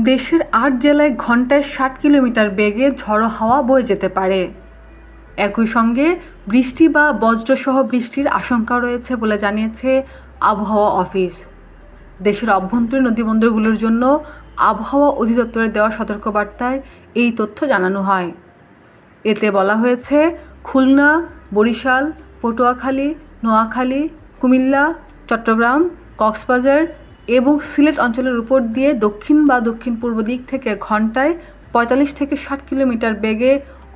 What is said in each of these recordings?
দেশের ৮ জেলায় ঘন্টায় ৬০ কিলোমিটার বেগে ঝড়ো হাওয়া বয়ে যেতে পারে। একই সঙ্গে বৃষ্টি বা বজ্রসহ বৃষ্টির আশঙ্কা রয়েছে বলে জানিয়েছে আবহাওয়া অফিস। দেশের অভ্যন্তরীণ নদীবন্দরগুলোর জন্য আবহাওয়া অধিদপ্তরের দেওয়া সতর্কবার্তায় এই তথ্য জানানো হয়। এতে বলা হয়েছে, খুলনা, বরিশাল, পটুয়াখালী, নোয়াখালী, কুমিল্লা, চট্টগ্রাম, কক্সবাজার এবং সিলেট অঞ্চলের উপর দিয়ে দক্ষিণ বা দক্ষিণ পূর্ব দিক থেকে ঘন্টায় ৪৫ থেকে ৬০ কিলোমিটার বেগে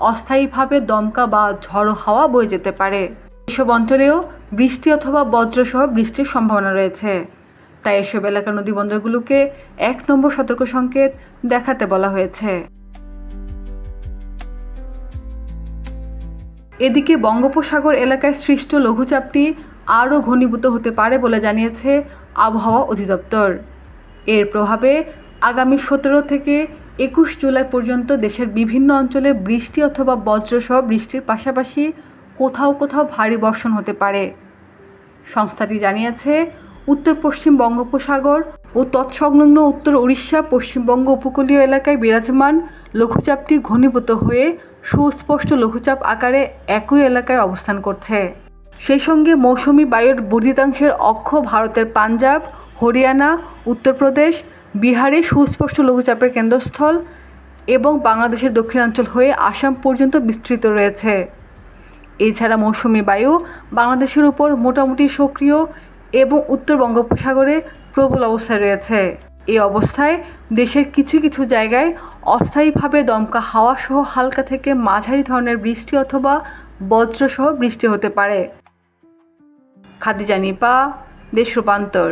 অস্থায়ীভাবে দমকা বা ঝড়ো হাওয়া বয়ে যেতে পারে। এসব অঞ্চলেও বৃষ্টি অথবা বজ্রসহ বৃষ্টির সম্ভাবনা রয়েছে। তাই এসব এলাকার নদীবন্দরগুলোকে ১ নম্বর সতর্ক সংকেত দেখাতে বলা হয়েছে। এদিকে বঙ্গোপসাগর এলাকায় সৃষ্ট লঘুচাপটি আরও ঘনীভূত হতে পারে বলে জানিয়েছে আবহাওয়া অধিদপ্তর। এর প্রভাবে আগামী ১৭ থেকে ২১ জুলাই পর্যন্ত দেশের বিভিন্ন অঞ্চলে বৃষ্টি অথবা বজ্রসহ বৃষ্টির পাশাপাশি কোথাও কোথাও ভারী বর্ষণ হতে পারে। সংস্থাটি জানিয়েছে, উত্তর পশ্চিম বঙ্গোপসাগর ও তৎসংলগ্ন উত্তর উড়িষ্যা, পশ্চিমবঙ্গ উপকূলীয় এলাকায় বিরাজমান লঘুচাপটি ঘনীভূত হয়ে সুস্পষ্ট লঘুচাপ আকারে একই এলাকায় অবস্থান করছে। সেই সঙ্গে মৌসুমি বায়ুর বর্ধিতাংশের অক্ষ ভারতের পাঞ্জাব, হরিয়ানা, উত্তরপ্রদেশ, বিহারে সুস্পষ্ট লঘুচাপের কেন্দ্রস্থল এবং বাংলাদেশের দক্ষিণাঞ্চল হয়ে আসাম পর্যন্ত বিস্তৃত রয়েছে। এছাড়া মৌসুমি বায়ু বাংলাদেশের উপর মোটামুটি সক্রিয় এবং উত্তর বঙ্গোপসাগরে প্রবল অবস্থায় রয়েছে। এই অবস্থায় দেশের কিছু কিছু জায়গায় অস্থায়ীভাবে দমকা হাওয়া সহ হালকা থেকে মাঝারি ধরনের বৃষ্টি অথবা বজ্রসহ বৃষ্টি হতে পারে। খাদিজা নিপা, দেশ রূপান্তর।